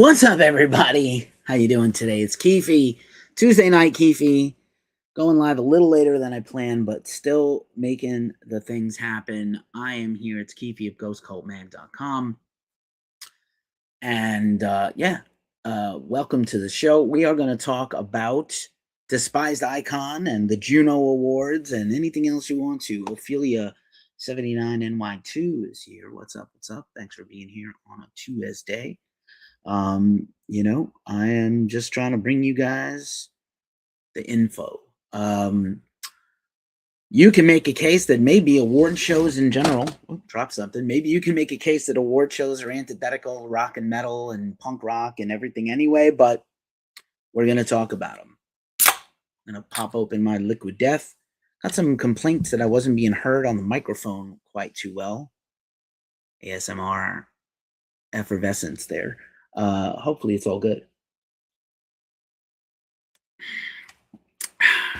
What's up, everybody? How you doing today? It's Keefe, Tuesday night Keefe, going live a little later than I planned, but still making the things happen. I am here. It's Keefe of GhostCultMag.com, and welcome to the show. We are going to talk about Despised Icon and the JUNO Awards and anything else you want to. Ophelia79NY2 is here. What's up? What's up? Thanks for being here on a Tuesday. I am just trying to bring you guys the info. You can make a case that maybe award shows in general, drop something. Maybe you can make a case that award shows are antithetical rock and metal and punk rock and everything anyway, but we're going to talk about them. I'm going to pop open my Liquid Death. Got some complaints that I wasn't being heard on the microphone quite too well. ASMR effervescence there. Hopefully it's all good.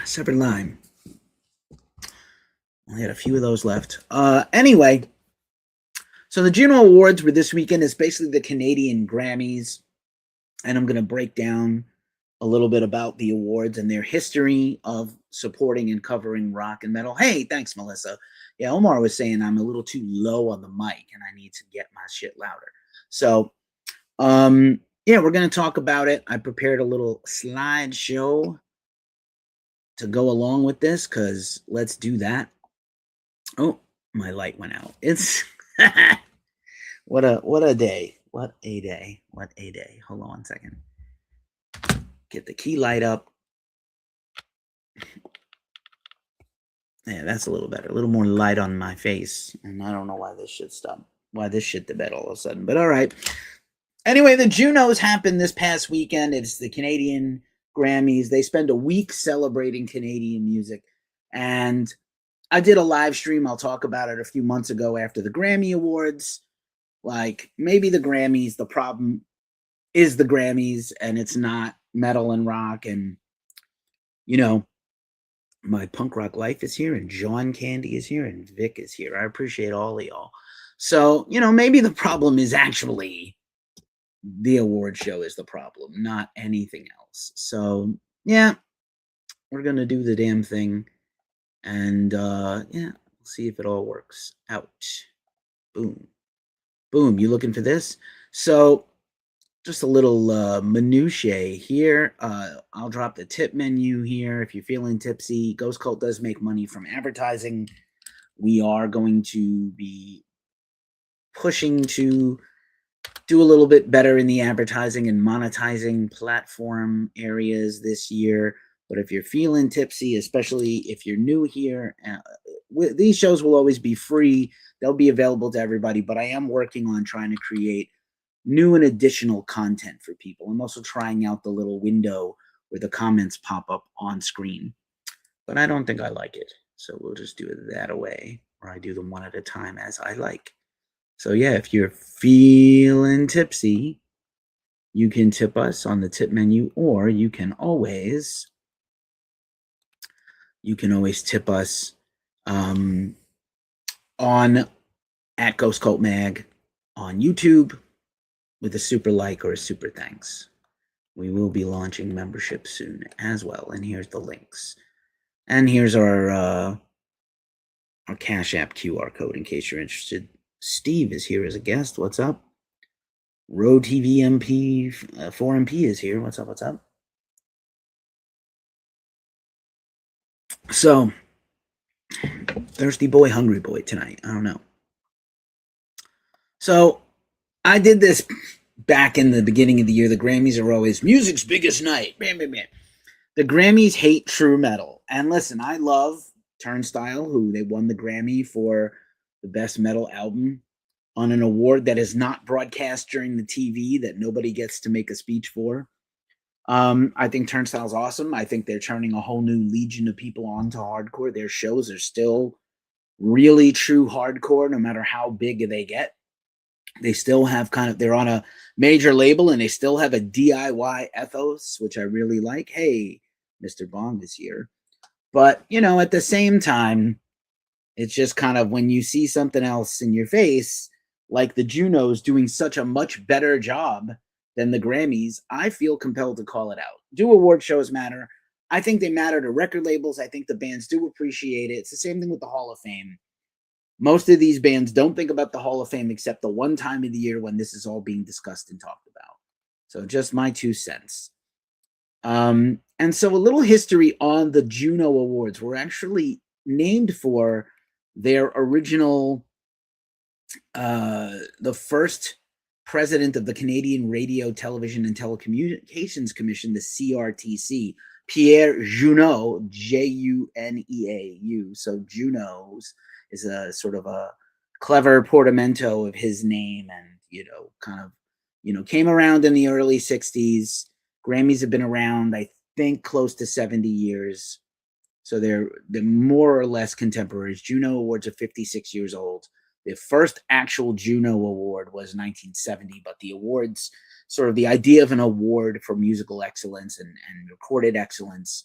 Separate lime. Only had a few of those left. Anyway, so the JUNO Awards were this weekend. It's basically the Canadian Grammys, and I'm going to break down a little bit about the awards and their history of supporting and covering rock and metal. Hey, thanks, Melissa. Yeah, Omar was saying I'm a little too low on the mic, and I need to get my shit louder. So, we're going to talk about it. I prepared a little slideshow to go along with this, because let's do that. Oh, my light went out. It's what a day. What a day. What a day. Hold on 1 second. Get the key light up. Yeah, that's a little better. A little more light on my face. And I don't know why this shit stopped. Why this shit the bed all of a sudden. But all right. Anyway, the JUNOs happened this past weekend. It's the Canadian Grammys. They spend a week celebrating Canadian music. And I did a live stream. I'll talk about it a few months ago after the Grammy Awards. Like, maybe the Grammys, the problem is the Grammys, and it's not metal and rock. And, my punk rock life is here, and John Candy is here, and Vic is here. I appreciate all of y'all. So, maybe the problem is actually the award show is the problem, not anything else. So, yeah, we're going to do the damn thing. And, we'll see if it all works out. Boom. Boom. You looking for this? So, just a little minutiae here. I'll drop the tip menu here. If you're feeling tipsy, Ghost Cult does make money from advertising. We are going to be pushing to do a little bit better in the advertising and monetizing platform areas this year. But if you're feeling tipsy, especially if you're new here, these shows will always be free. They'll be available to everybody, but I am working on trying to create new and additional content for people. I'm also trying out the little window where the comments pop up on screen, but I don't think I like it. So we'll just do it that away, or I do them one at a time as I like. So yeah, if you're feeling tipsy, you can tip us on the tip menu, or you can always tip us on at Ghost Cult Mag on YouTube with a super like or a super thanks. We will be launching membership soon as well. And here's the links. And here's our Cash App QR code in case you're interested. Steve is here as a guest. What's up? Road TV MP 4MP is here. What's up? What's up? So, thirsty boy, hungry boy tonight. I don't know. So, I did this back in the beginning of the year. The Grammys are always music's biggest night. Bam, bam, bam. The Grammys hate true metal. And listen, I love Turnstile, who they won the Grammy for the best metal album on an award that is not broadcast during the TV, that nobody gets to make a speech for. I think Turnstile's awesome. I think they're turning a whole new legion of people on to hardcore. Their shows are still really true hardcore, no matter how big they get. They still have they're on a major label, and they still have a DIY ethos, which I really like. Hey, Mr. Bong is here. But, at the same time, it's just when you see something else in your face, like the JUNOs doing such a much better job than the Grammys, I feel compelled to call it out. Do award shows matter? I think they matter to record labels. I think the bands do appreciate it. It's the same thing with the Hall of Fame. Most of these bands don't think about the Hall of Fame except the one time of the year when this is all being discussed and talked about. So just my 2 cents. And so a little history on the JUNO Awards were actually named for their original, the first president of the Canadian Radio, Television, and Telecommunications Commission, the CRTC, Pierre JUNO, Juneau. So JUNOS is a sort of a clever portmanteau of his name, and kind of came around in the early 60s. Grammys have been around, I think, close to 70 years. So they're more or less contemporaries. JUNO Awards are 56 years old. The first actual JUNO Award was 1970, but the awards, sort of the idea of an award for musical excellence and recorded excellence,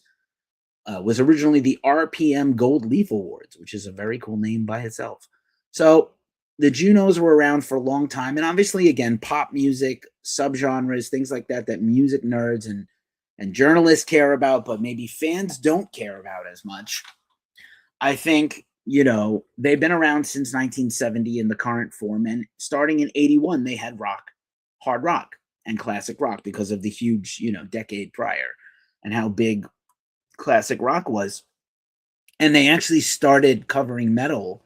was originally the RPM Gold Leaf Awards, which is a very cool name by itself. So the JUNOs were around for a long time. And obviously, again, pop music, subgenres, things like that music nerds and journalists care about, but maybe fans don't care about as much. I think, they've been around since 1970 in the current form. And starting in 81, they had rock, hard rock, and classic rock because of the huge, decade prior and how big classic rock was. And they actually started covering metal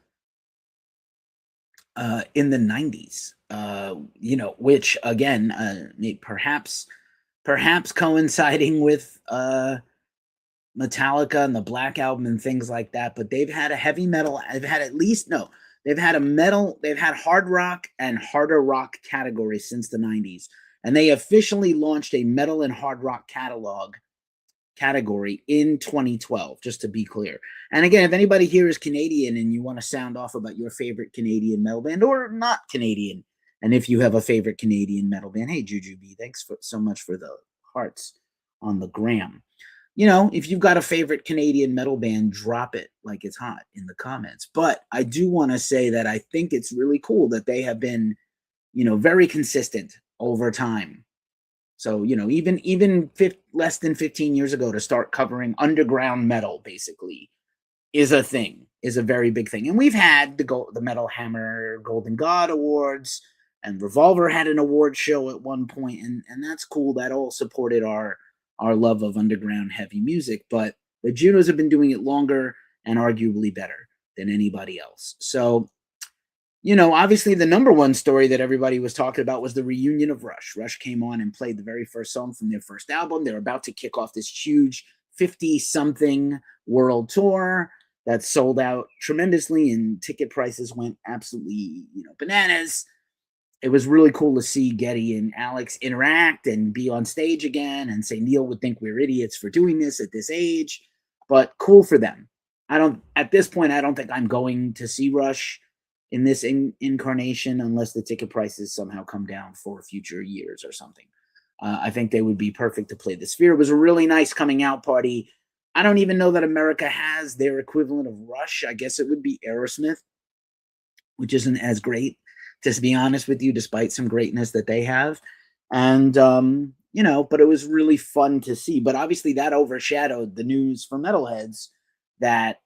in the 90s, which again, perhaps coinciding with Metallica and the Black Album and things like that. But they've had a heavy metal, they've had hard rock and harder rock categories since the 90s. And they officially launched a metal and hard rock category in 2012, just to be clear. And again, if anybody here is Canadian and you want to sound off about your favorite Canadian metal band or not Canadian, and if you have a favorite Canadian metal band, hey, Jujubee, thanks so much for the hearts on the gram. If you've got a favorite Canadian metal band, drop it like it's hot in the comments. But I do want to say that I think it's really cool that they have been, very consistent over time. So, even less than 15 years ago to start covering underground metal, basically, is a very big thing. And we've had the Metal Hammer Golden God Awards, and Revolver had an award show at one point, and that's cool. That all supported our love of underground heavy music. But the JUNOs have been doing it longer and arguably better than anybody else. So, obviously the number one story that everybody was talking about was the reunion of Rush. Rush came on and played the very first song from their first album. They're about to kick off this huge 50-something world tour that sold out tremendously, and ticket prices went absolutely, bananas. It was really cool to see Geddy and Alex interact and be on stage again and say Neil would think we're idiots for doing this at this age, but cool for them. At this point, I don't think I'm going to see Rush in this incarnation unless the ticket prices somehow come down for future years or something. I think they would be perfect to play the Sphere. It was a really nice coming out party. I don't even know that America has their equivalent of Rush. I guess it would be Aerosmith, which isn't as great, to be honest with you, despite some greatness that they have. And, but it was really fun to see. But obviously that overshadowed the news for metalheads that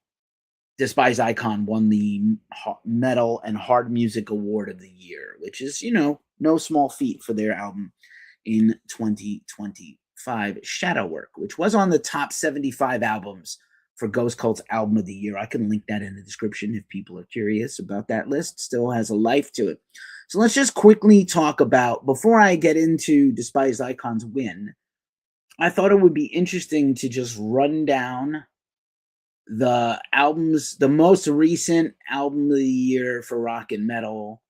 Despised Icon won the Metal and Hard Music Award of the Year, which is, no small feat for their album in 2025, Shadow Work, which was on the top 75 albums for Ghost Cult's Album of the Year. I can link that in the description if people are curious about that list. Still has a life to it. So let's just quickly talk about, before I get into Despised Icon's win, I thought it would be interesting to just run down the albums, the most recent album of the year for rock and metal,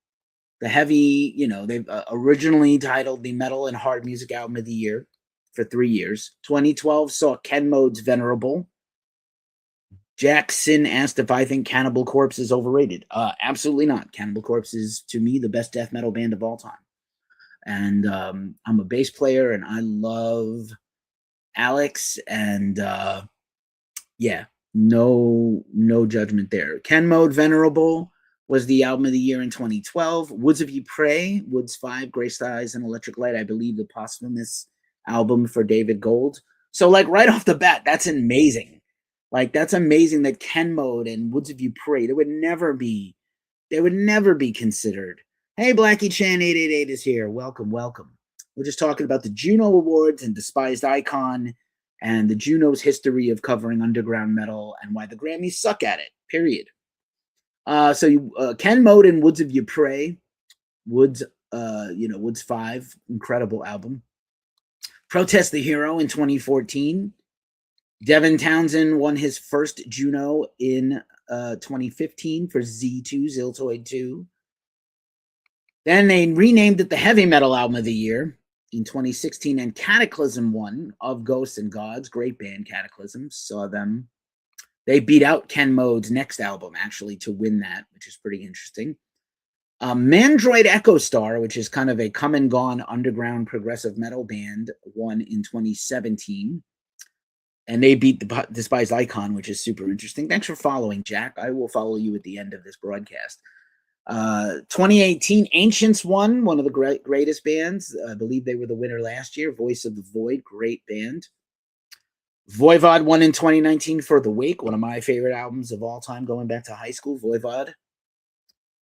the heavy, they've originally titled the Metal and Hard Music Album of the Year for 3 years. 2012 saw Ken Mode's Venerable. Jackson asked if I think Cannibal Corpse is overrated. Absolutely not. Cannibal Corpse is, to me, the best death metal band of all time. And I'm a bass player, and I love Alex, and no judgment there. Ken Mode, Venerable, was the album of the year in 2012. Woods of Ypres, Woods 5, Gray Skies and Electric Light, I believe the posthumous album for David Gold. So like right off the bat, that's amazing. Like that's amazing that Ken Mode and Woods of Ypres, they would never be considered. Hey, Blackie Chan 888 is here. Welcome, welcome. We're just talking about the JUNO Awards and Despised Icon and the JUNO's history of covering underground metal and why the Grammys suck at it, period. Ken Mode and Woods of Ypres, Woods 5, incredible album. Protest the Hero in 2014. Devin Townsend won his first JUNO in 2015 for Z2, Ziltoid 2. Then they renamed it the Heavy Metal Album of the Year in 2016, and Cataclysm won, Of Ghosts and Gods, great band Cataclysm, saw them. They beat out Ken Mode's next album, actually, to win that, which is pretty interesting. Mandroid Echo Star, which is kind of a come and gone underground progressive metal band, won in 2017. And they beat the Despised Icon, which is super interesting. Thanks for following, Jack. I will follow you at the end of this broadcast. 2018, Ancients won, one of the greatest bands. I believe they were the winner last year. Voice of the Void, great band. Voivod won in 2019 for The Wake, one of my favorite albums of all time, going back to high school, Voivod.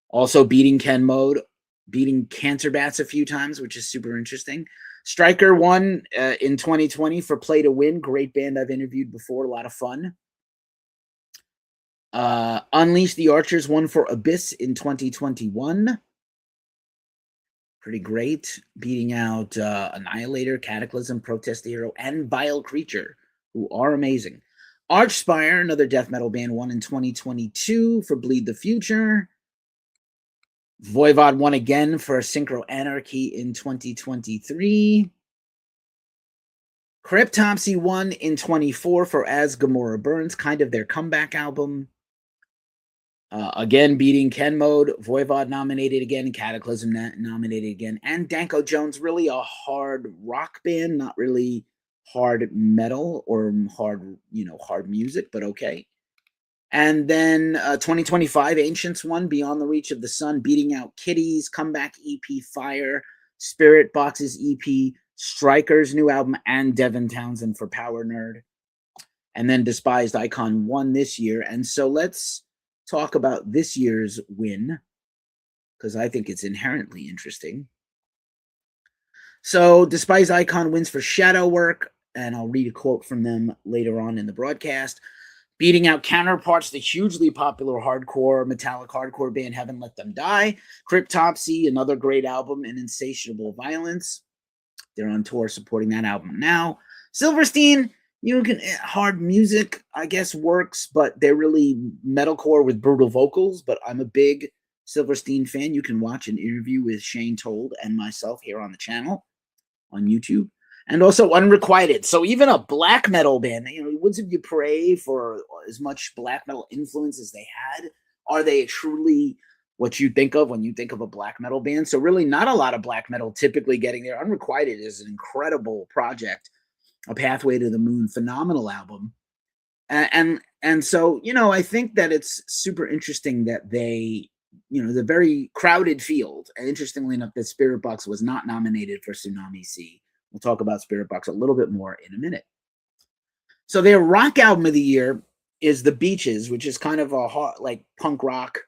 Also beating Ken Mode, beating Cancer Bats a few times, which is super interesting. Striker won in 2020 for Play to Win, great band I've interviewed before, a lot of fun. Unleash the Archers won for Abyss in 2021. Pretty great, beating out Annihilator, Cataclysm, Protest the Hero, and Vile Creature, who are amazing. Archspire, another death metal band, won in 2022 for Bleed the Future. Voivod won again for Synchro Anarchy in 2023. Cryptopsy won in 24 for As Gamora Burns, kind of their comeback album. Again, beating Ken Mode. Voivod nominated again. Cataclysm nominated again. And Danko Jones, really a hard rock band, not really hard metal or hard music, but okay. And then 2025, Ancients won, Beyond the Reach of the Sun, beating out Kitties, Comeback EP, Fire, Spirit Box's EP, Striker's new album, and Devin Townsend for Power Nerd. And then Despised Icon won this year. And so let's talk about this year's win, because I think it's inherently interesting. So Despised Icon wins for Shadow Work, and I'll read a quote from them later on in the broadcast. Beating out counterparts, the hugely popular hardcore, metallic hardcore band Heaven Let Them Die. Cryptopsy, another great album, and Insatiable Violence. They're on tour supporting that album now. Silverstein, hard music, I guess, works, but they're really metalcore with brutal vocals. But I'm a big Silverstein fan. You can watch an interview with Shane Told and myself here on the channel on YouTube. And also Unrequited. So even a black metal band, Woods of Ypres, for as much black metal influence as they had, are they truly what you think of when you think of a black metal band? So really not a lot of black metal typically getting there. Unrequited is an incredible project, A Pathway to the Moon, phenomenal album. And so, I think that it's super interesting that they, the very crowded field, and interestingly enough, that Spirit Box was not nominated for Tsunami Sea. We'll talk about Spirit Box a little bit more in a minute. So their rock album of the year is The Beaches, which is kind of a punk rock,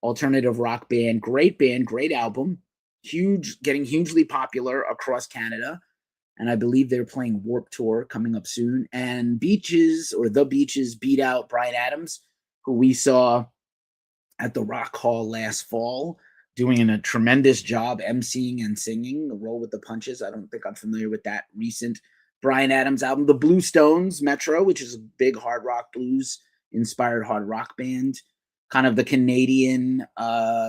alternative rock band. Great album, getting hugely popular across Canada. And I believe they're playing Warped Tour coming up soon. And The Beaches beat out Bryan Adams, who we saw at the Rock Hall last fall, doing a tremendous job emceeing and singing, the Roll with the Punches. I don't think I'm familiar with that recent Bryan Adams album. The Blue Stones, Metro, which is a big hard rock blues-inspired hard rock band. Kind of the Canadian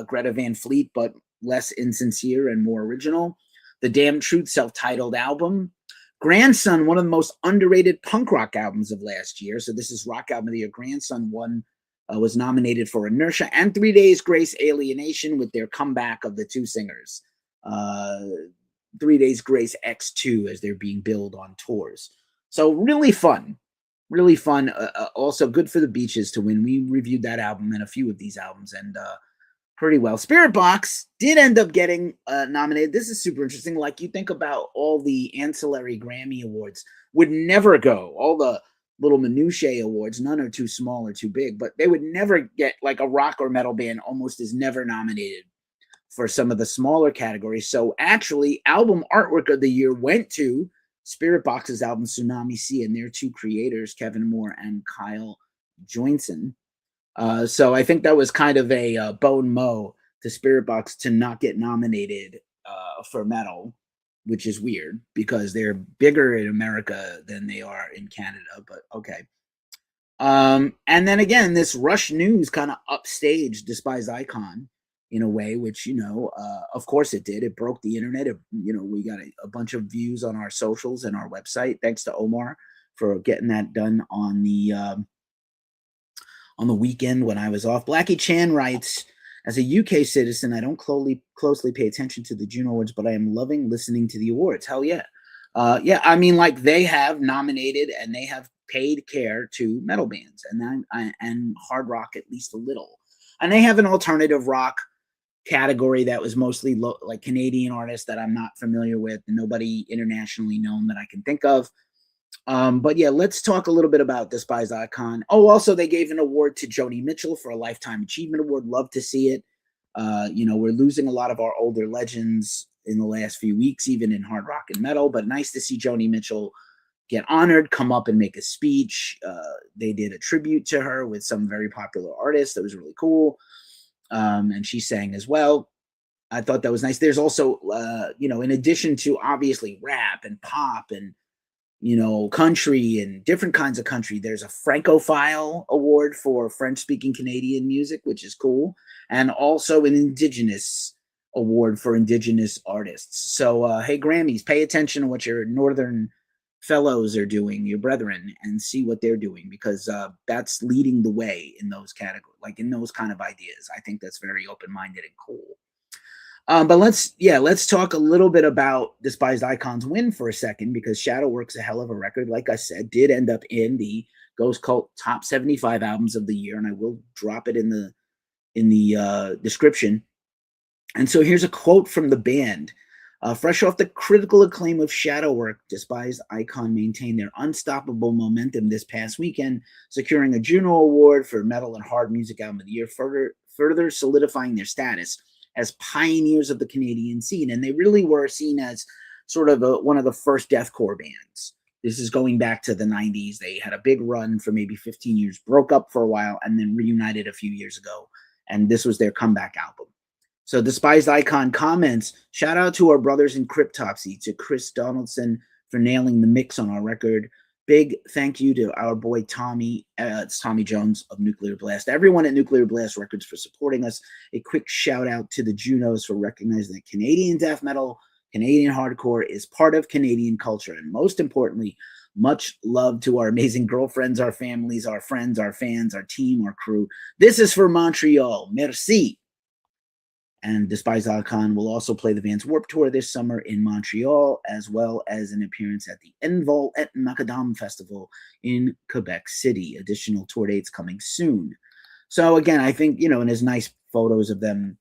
Greta Van Fleet, but less insincere and more original. The Damn Truth self-titled album. Grandson, one of the most underrated punk rock albums of last year. So this is Rock Album of the Year. Grandson was nominated for Inertia, and 3 Days Grace Alienation with their comeback of the two singers. 3 Days Grace X2 as they're being billed on tours. So really fun. Also good for The Beaches to win. We reviewed that album and a few of these albums, and pretty well. Spirit Box did end up getting nominated. This is super interesting. Like, you think about all the ancillary Grammy awards would never go. All the little minutiae awards, none are too small or too big, but they would never get, like, a rock or metal band almost is never nominated for some of the smaller categories. So actually, album artwork of the year went to Spirit Box's album Tsunami Sea and their two creators, Kevin Moore and Kyle Joinson. So I think that was kind of a bone mow to Spirit Box to not get nominated for metal, which is weird because they're bigger in America than they are in Canada, but okay. And then again, this Rush News kind of upstaged Despised Icon in a way, which, of course it did. It broke the internet. We got a bunch of views on our socials and our website. Thanks to Omar for getting that done on the weekend when I was off. Blackie Chan writes, as a UK citizen, I don't closely pay attention to the Juno Awards, but I am loving listening to the awards. Hell yeah. Yeah, I mean, like, they have nominated and they have paid care to metal bands and hard rock at least a little. And they have an alternative rock category that was mostly like Canadian artists that I'm not familiar with, nobody internationally known that I can think of. But yeah, let's talk a little bit about Despised Icon. Oh, also, they gave an award to Joni Mitchell for a Lifetime Achievement Award. Love to see it. We're losing a lot of our older legends in the last few weeks, even in hard rock and metal, but nice to see Joni Mitchell get honored, come up and make a speech. They did a tribute to her with some very popular artists. That was really cool. And she sang as well. I thought that was nice. There's also, in addition to obviously rap and pop and, country and different kinds of country, there's a Francophile award for French-speaking Canadian music, which is cool, and also an Indigenous award for Indigenous artists. So, hey, Grammys, pay attention to what your Northern fellows are doing, your brethren, and see what they're doing, because that's leading the way in those categories, like in those kind of ideas. I think that's very open-minded and cool. But let's talk a little bit about Despised Icon's win for a second, because Shadowwork's a hell of a record. Like I said, did end up in the Ghost Cult Top 75 Albums of the Year, and I will drop it in the description. And so here's a quote from the band. Fresh off the critical acclaim of Shadowwork, Despised Icon maintained their unstoppable momentum this past weekend, securing a Juno Award for Metal and Hard Music Album of the Year, further solidifying their status as pioneers of the Canadian scene. And they really were seen as sort of one of the first deathcore bands. This is going back to the 90s. They had a big run for maybe 15 years, broke up for a while, and then reunited a few years ago. And this was their comeback album. So Despised Icon comments, shout out to our brothers in Cryptopsy, to Chris Donaldson for nailing the mix on our record. Big thank you to our boy Tommy, it's Tommy Jones of Nuclear Blast. Everyone at Nuclear Blast Records for supporting us. A quick shout out to the JUNOs for recognizing that Canadian death metal, Canadian hardcore is part of Canadian culture. And most importantly, much love to our amazing girlfriends, our families, our friends, our fans, our team, our crew. This is for Montreal. Merci. And Despised Icon will also play the Vans Warped Tour this summer in Montreal, as well as an appearance at the Envol et Macadam Festival in Quebec City. Additional tour dates coming soon. So again, I think, and there's nice photos of them,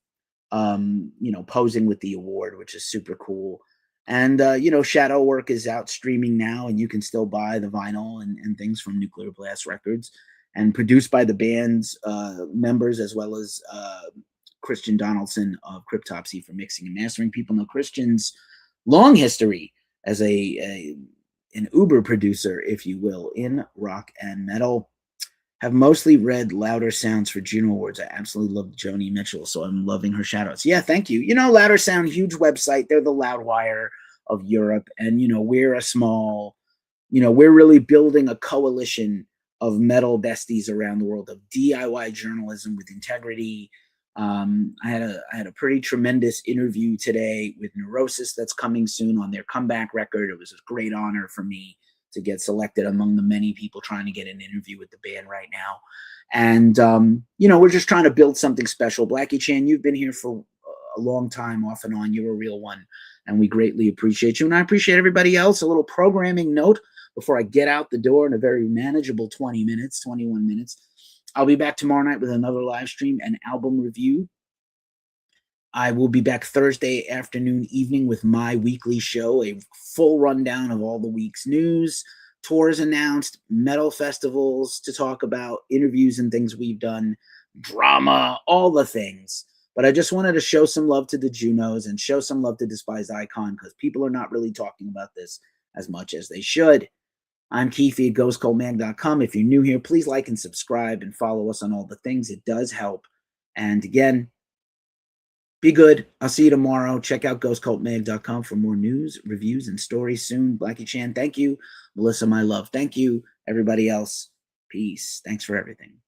posing with the award, which is super cool. And, Shadowwork is out streaming now, and you can still buy the vinyl and things from Nuclear Blast Records, and produced by the band's members, as well as Christian Donaldson of Cryptopsy for mixing and mastering. People know Christian's long history as an uber producer, if you will, in rock and metal. Have mostly read Louder Sounds for Juno Awards. I absolutely love Joni Mitchell, so I'm loving her shoutouts. Yeah, thank you. Louder Sound, huge website. They're the Loudwire of Europe, and we're a small, we're really building a coalition of metal besties around the world, of DIY journalism with integrity. I had a pretty tremendous interview today with Neurosis that's coming soon on their comeback record. It was a great honor for me to get selected among the many people trying to get an interview with the band right now. And, we're just trying to build something special. Blackie Chan, you've been here for a long time, off and on. You're a real one, and we greatly appreciate you. And I appreciate everybody else. A little programming note before I get out the door in a very manageable 21 minutes. I'll be back tomorrow night with another live stream and album review. I will be back Thursday afternoon, evening with my weekly show, a full rundown of all the week's news, tours announced, metal festivals to talk about, interviews and things we've done, drama, all the things. But I just wanted to show some love to the JUNOs and show some love to Despised Icon because people are not really talking about this as much as they should. I'm Keefe at ghostcultmag.com. If you're new here, please like and subscribe and follow us on all the things. It does help. And again, be good. I'll see you tomorrow. Check out ghostcultmag.com for more news, reviews, and stories soon. Blackie Chan, thank you. Melissa, my love, thank you. Everybody else, peace. Thanks for everything.